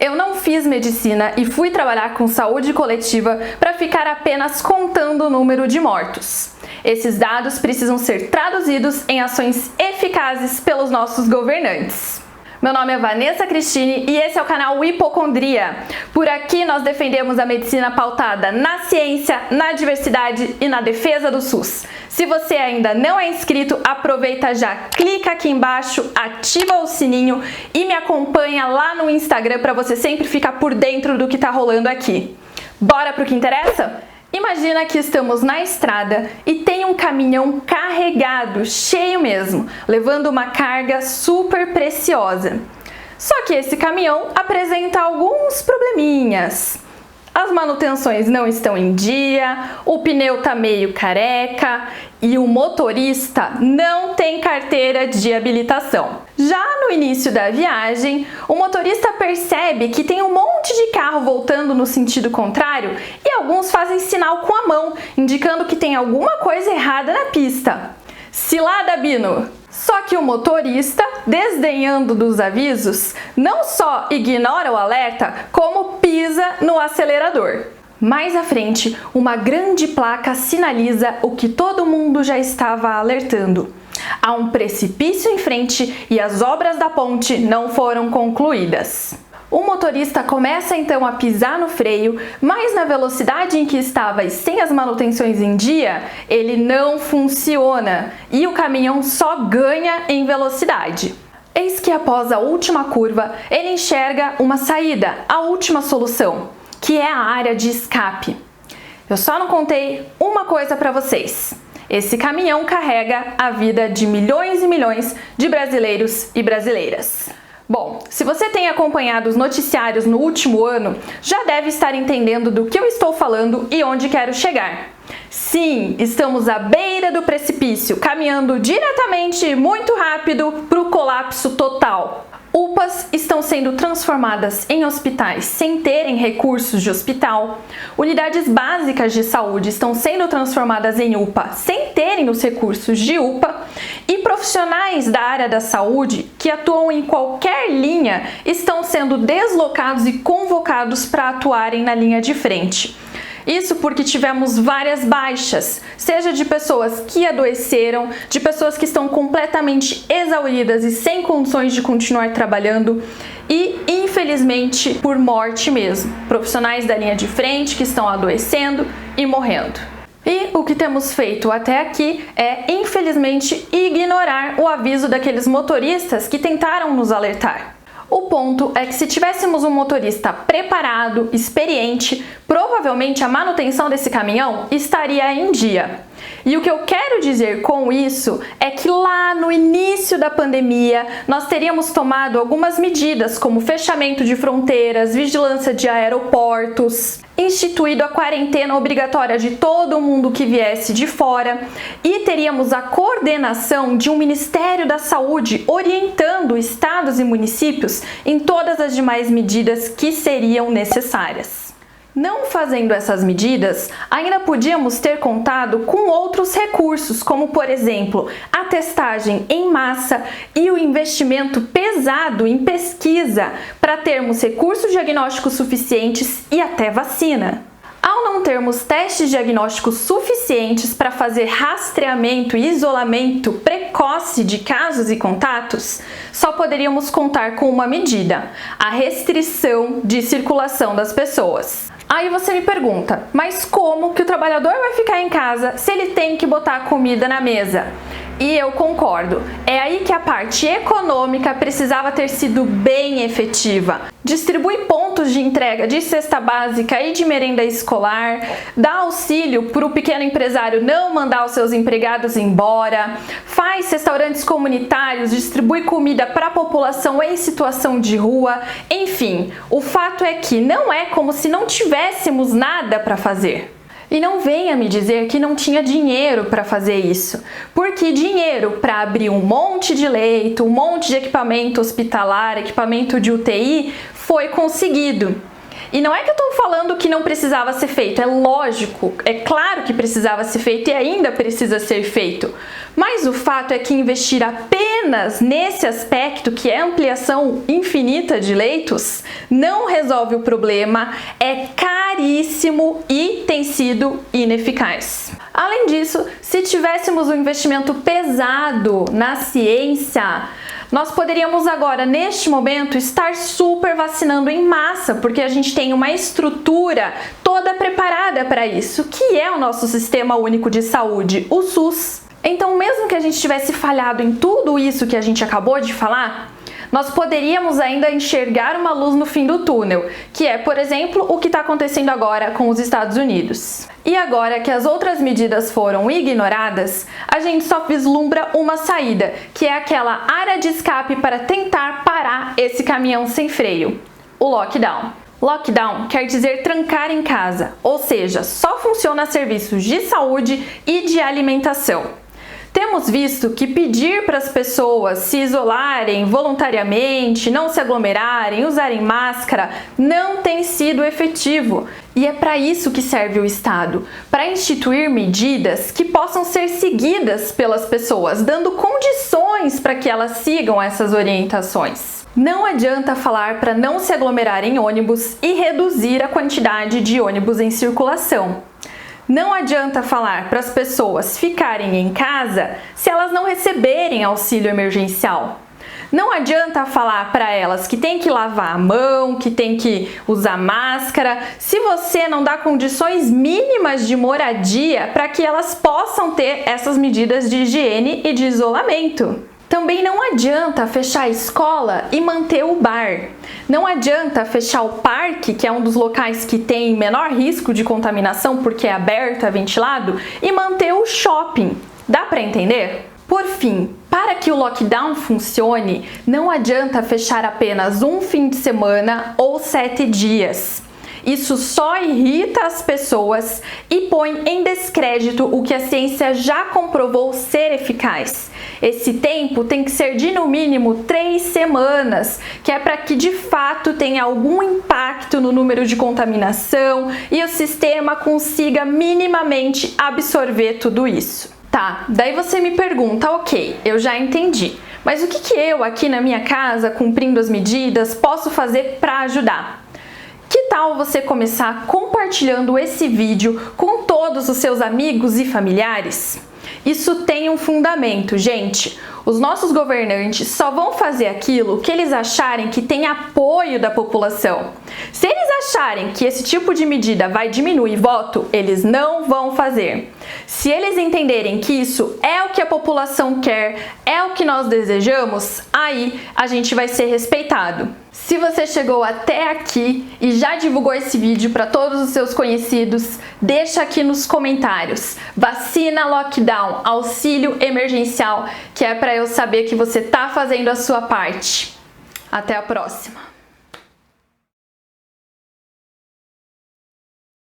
Eu não fiz medicina e fui trabalhar com saúde coletiva para ficar apenas contando o número de mortos. Esses dados precisam ser traduzidos em ações eficazes pelos nossos governantes. Meu nome é Vanessa Cristine e esse é o canal Hipocondria. Por aqui nós defendemos a medicina pautada na ciência, na diversidade e na defesa do SUS. Se você ainda não é inscrito, aproveita já, clica aqui embaixo, ativa o sininho e me acompanha lá no Instagram para você sempre ficar por dentro do que está rolando aqui. Bora pro que interessa? Imagina que estamos na estrada e tem um caminhão carregado, cheio mesmo, levando uma carga super preciosa. Só que esse caminhão apresenta alguns probleminhas. As manutenções não estão em dia, o pneu tá meio careca e o motorista não tem carteira de habilitação. Já no início da viagem, o motorista percebe que tem um monte de carro voltando no sentido contrário e alguns fazem sinal com a mão, indicando que tem alguma coisa errada na pista. Cilada, Bino! Só que o motorista, desdenhando dos avisos, não só ignora o alerta, como pisa no acelerador. Mais à frente, uma grande placa sinaliza o que todo mundo já estava alertando. Há um precipício em frente e as obras da ponte não foram concluídas. O motorista começa então a pisar no freio, mas na velocidade em que estava e sem as manutenções em dia, ele não funciona e o caminhão só ganha em velocidade. Eis que após a última curva, ele enxerga uma saída, a última solução, que é a área de escape. Eu só não contei uma coisa para vocês. Esse caminhão carrega a vida de milhões e milhões de brasileiros e brasileiras. Bom, se você tem acompanhado os noticiários no último ano, já deve estar entendendo do que eu estou falando e onde quero chegar. Sim, estamos à beira do precipício, caminhando diretamente e muito rápido para o colapso total. UPAs estão sendo transformadas em hospitais sem terem recursos de hospital. Unidades básicas de saúde estão sendo transformadas em UPA sem terem os recursos de UPA. E profissionais da área da saúde que atuam em qualquer linha estão sendo deslocados e convocados para atuarem na linha de frente. Isso porque tivemos várias baixas, seja de pessoas que adoeceram, de pessoas que estão completamente exauridas e sem condições de continuar trabalhando e, infelizmente, por morte mesmo. Profissionais da linha de frente que estão adoecendo e morrendo. E o que temos feito até aqui é, infelizmente, ignorar o aviso daqueles motoristas que tentaram nos alertar. O ponto é que se tivéssemos um motorista preparado, experiente, provavelmente a manutenção desse caminhão estaria em dia. E o que eu quero dizer com isso é que lá no início da pandemia nós teríamos tomado algumas medidas como fechamento de fronteiras, vigilância de aeroportos, instituído a quarentena obrigatória de todo mundo que viesse de fora e teríamos a coordenação de um Ministério da Saúde orientando estados e municípios em todas as demais medidas que seriam necessárias. Não fazendo essas medidas, ainda podíamos ter contado com outros recursos, como por exemplo, a testagem em massa e o investimento pesado em pesquisa para termos recursos diagnósticos suficientes e até vacina. Ao não termos testes diagnósticos suficientes para fazer rastreamento e isolamento precoce de casos e contatos, só poderíamos contar com uma medida: a restrição de circulação das pessoas. Aí você me pergunta, mas como que o trabalhador vai ficar em casa se ele tem que botar comida na mesa? E eu concordo, é aí que a parte econômica precisava ter sido bem efetiva. Distribui pontos de entrega de cesta básica e de merenda escolar, dá auxílio para o pequeno empresário não mandar os seus empregados embora, faz restaurantes comunitários, distribui comida para a população em situação de rua, enfim, o fato é que não é como se não tivéssemos nada para fazer. E não venha me dizer que não tinha dinheiro para fazer isso, porque dinheiro para abrir um monte de leito, um monte de equipamento hospitalar, equipamento de UTI, foi conseguido. E não é que eu tô falando que não precisava ser feito, é lógico, é claro que precisava ser feito e ainda precisa ser feito. Mas o fato é que investir apenas nesse aspecto, que é ampliação infinita de leitos, não resolve o problema, é caríssimo e tem sido ineficaz. Além disso, se tivéssemos um investimento pesado na ciência, nós poderíamos agora, neste momento, estar super vacinando em massa, porque a gente tem uma estrutura toda preparada para isso, que é o nosso Sistema Único de Saúde, o SUS. Então, mesmo que a gente tivesse falhado em tudo isso que a gente acabou de falar, nós poderíamos ainda enxergar uma luz no fim do túnel, que é, por exemplo, o que está acontecendo agora com os Estados Unidos. E agora que as outras medidas foram ignoradas, a gente só vislumbra uma saída, que é aquela área de escape para tentar parar esse caminhão sem freio: o lockdown. Lockdown quer dizer trancar em casa, ou seja, só funciona serviços de saúde e de alimentação. Temos visto que pedir para as pessoas se isolarem voluntariamente, não se aglomerarem, usarem máscara, não tem sido efetivo. E é para isso que serve o Estado, para instituir medidas que possam ser seguidas pelas pessoas, dando condições para que elas sigam essas orientações. Não adianta falar para não se aglomerar em ônibus e reduzir a quantidade de ônibus em circulação. Não adianta falar para as pessoas ficarem em casa se elas não receberem auxílio emergencial. Não adianta falar para elas que tem que lavar a mão, que tem que usar máscara, se você não dá condições mínimas de moradia para que elas possam ter essas medidas de higiene e de isolamento. Também não adianta fechar a escola e manter o bar. Não adianta fechar o parque, que é um dos locais que tem menor risco de contaminação porque é aberto, é ventilado, e manter o shopping. Dá para entender? Por fim, para que o lockdown funcione, não adianta fechar apenas um fim de semana ou 7 dias. Isso só irrita as pessoas e põe em descrédito o que a ciência já comprovou ser eficaz. Esse tempo tem que ser de no mínimo 3 semanas, que é para que de fato tenha algum impacto no número de contaminação e o sistema consiga minimamente absorver tudo isso. Tá, daí você me pergunta, ok, eu já entendi, mas o que eu aqui na minha casa, cumprindo as medidas, posso fazer para ajudar? Que tal você começar compartilhando esse vídeo com todos os seus amigos e familiares? Isso tem um fundamento, gente. Os nossos governantes só vão fazer aquilo que eles acharem que tem apoio da população. Se eles acharem que esse tipo de medida vai diminuir voto, eles não vão fazer. Se eles entenderem que isso é o que a população quer, é o que nós desejamos, aí a gente vai ser respeitado. Se você chegou até aqui e já divulgou esse vídeo para todos os seus conhecidos, deixa aqui nos comentários: vacina, lockdown, auxílio emergencial, que é para eu saber que você está fazendo a sua parte. Até a próxima!